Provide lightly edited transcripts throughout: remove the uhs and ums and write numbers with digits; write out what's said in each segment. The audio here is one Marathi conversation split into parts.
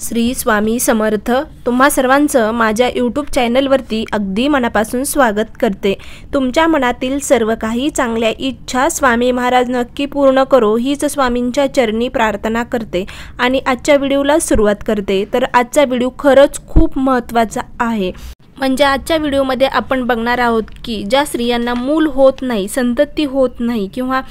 श्री स्वामी समर्थ। तुम्हा सर्वांचं माझ्या यूट्यूब चॅनलवरती अगदी मनापासून स्वागत करते। तुमच्या मनातील सर्व काही चांगल्या इच्छा स्वामी महाराज नक्की पूर्ण करो हीच स्वामींच्या चरणी प्रार्थना करते आणि आजच्या व्हिडिओला सुरुवात करते। तर आजचा व्हिडिओ खरंच खूप महत्त्वाचा आहे। म्हणजे आजच्या व्हिडिओमध्ये आपण बघणार आहोत की ज्या स्त्रियांना मूल होत नाही, संतती होत नाही किंवा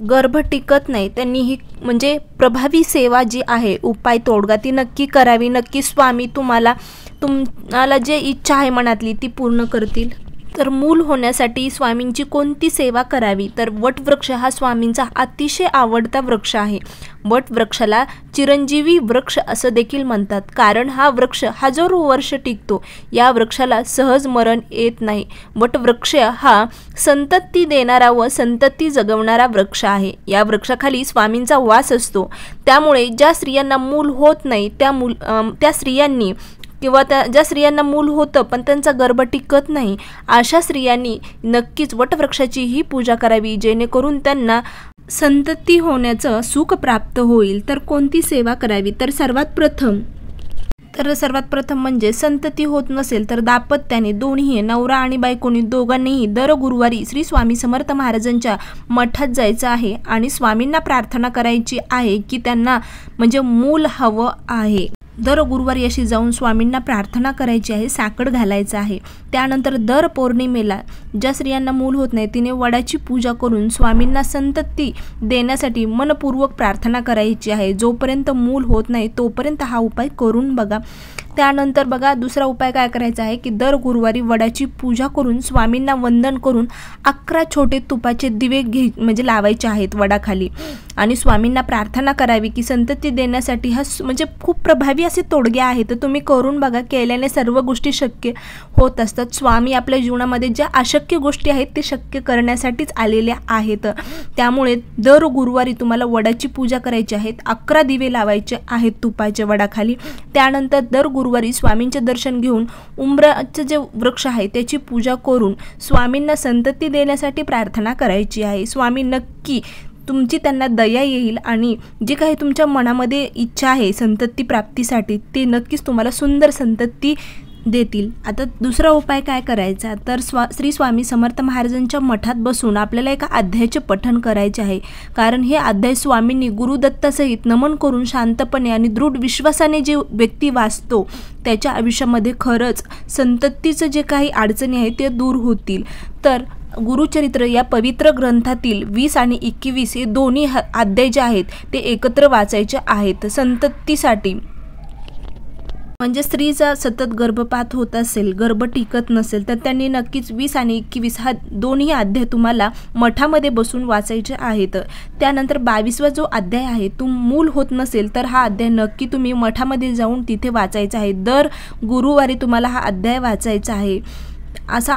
गर्भ टिकत नाही, त्यांनी ही म्हणजे प्रभावी सेवा जी आहे, उपाय तोडगा ती नक्की करावी। नक्की स्वामी तुम्हाला जे इच्छा आहे मनातली ती पूर्ण करतील। तर मूल होण्यासाठी स्वामींची कोणती सेवा करावी, तर वटवृक्ष हा स्वामींचा अतिशय आवडता वृक्ष आहे। वटवृक्षाला चिरंजीवी वृक्ष असं देखील म्हणतात, कारण हा वृक्ष हजारो वर्ष टिकतो। या वृक्षाला सहज मरण येत नाही। वटवृक्ष हा संतती देणारा व संतती जगवणारा वृक्ष आहे। या वृक्षाखाली स्वामींचा वास असतो। त्यामुळे ज्या स्त्रियांना मूल होत नाही त्या स्त्रियांनी किंवा ज्या स्त्रियांना मूल होतं पण त्यांचा गर्भ टिकत नाही, अशा स्त्रियांनी नक्कीच वटवृक्षाची ही पूजा करावी, जेणेकरून त्यांना संतती होण्याचं सुख प्राप्त होईल। तर कोणती सेवा करावी, तर सर्वात प्रथम म्हणजे संतती होत नसेल तर दाम्पत्याने दोन्ही नवरा आणि बायकोनी दोघांनीही दर गुरुवारी श्री स्वामी समर्थ महाराजांच्या मठात जायचं आहे आणि स्वामींना प्रार्थना करायची आहे की त्यांना म्हणजे मूल हवं आहे। दर गुरुवारी अशी जाऊन स्वामींना प्रार्थना करायची आहे, साकड घालायचं आहे। त्यानंतर दर पौर्णिमेला ज्या स्त्रियांना मूल होत नाही तिने वडाची पूजा करून स्वामींना संतती देण्यासाठी मनपूर्वक प्रार्थना करायची आहे। जोपर्यंत मूल होत नाही तोपर्यंत हा उपाय करून बघा। त्यानंतर बघा दुसरा उपाय काय करायचा आहे की दर गुरुवारी वडाची पूजा करून स्वामींना वंदन करून 11 छोटे तुपाचे दिवे म्हणजे लावायचे आहेत वडाखाली आणि स्वामींना प्रार्थना करावी की संतती देण्यासाठी हा म्हणजे खूप प्रभावी असे तोडगे आहेत। तर तुम्ही करून बघा, केल्याने सर्व गोष्टी शक्य होत असतात। स्वामी आपल्या जीवनामध्ये ज्या अशक्य गोष्टी आहेत ते शक्य करण्यासाठीच आलेल्या आहेत। त्यामुळे दर गुरुवारी तुम्हाला वडाची पूजा करायची आहे, 11 दिवे लावायचे आहेत तुपाच्या वडाखाली। त्यानंतर दर गुरुवारी स्वामींचे दर्शन घेऊन उंबराचे जे वृक्ष आहे त्याची पूजा करून स्वामींना संतती देण्यासाठी प्रार्थना करायची आहे। स्वामी नक्की तुमची त्यांना दया येईल आणि जी काही तुमच्या मनामध्ये इच्छा आहे संतती प्राप्तीसाठी ते नक्कीच तुम्हाला सुंदर संतती देतील। आता दुसरा उपाय काय करायचा, तर श्री स्वामी समर्थ महाराजांच्या मठात बसून आपल्याला एका अध्यायाचे पठण करायचे आहे, कारण हे अध्याय स्वामींनी गुरुदत्तासहित नमन करून शांतपणे आणि दृढ विश्वासाने जे व्यक्ती वाचतो त्याच्या आयुष्यामध्ये खरंच संततीचं जे काही अडचणी आहेत ते दूर होतील। तर गुरुचरित्र या पवित्र ग्रंथातील 20 आणि 21 हे दोन्ही अध्याय जे आहेत ते एकत्र वाचायचे आहेत संततीसाठी। म्हणजे स्त्रीचा सतत गर्भपात होत असेल, गर्भ टिकत नसेल तर त्यांनी नक्कीच 20 आणि 21 हा दोन्ही अध्याय तुम्हाला मठामध्ये बसून वाचायचे आहेत। त्यानंतर 22वा जो अध्याय आहे तो मूल होत नसेल तर हा अध्याय नक्की तुम्ही मठामध्ये जाऊन तिथे वाचायचा आहे। दर गुरुवारी तुम्हाला हा अध्याय वाचायचा आहे। असा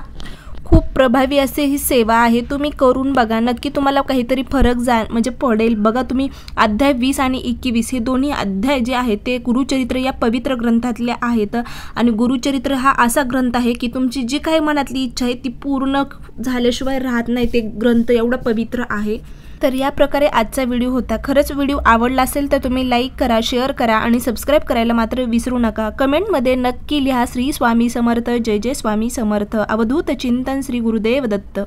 खूप प्रभावी असे ही सेवा आहे, तुम्ही करून बघा, नक्की तुम्हाला काहीतरी फरक म्हणजे पडेल। बघा तुम्ही अध्याय 20 आणि 21 हे दोन्ही अध्याय जे आहेत ते गुरुचरित्र या पवित्र ग्रंथातले आहेत आणि गुरुचरित्र हा असा ग्रंथ आहे की तुमची जी काही मनातली इच्छा आहे ती पूर्ण झाल्याशिवाय राहत नाही, ते ग्रंथ एवढा पवित्र आहे। तर या प्रकारे आजचा व्हिडिओ होता। खरंच व्हिडिओ आवडला असेल तर तुम्ही लाईक करा, शेअर करा आणि सबस्क्राईब करायला मात्र विसरू नका। कमेंटमध्ये नक्की लिहा श्री स्वामी समर्थ, जय जय स्वामी समर्थ। अवधूत चिंतन श्री गुरुदेव दत्त।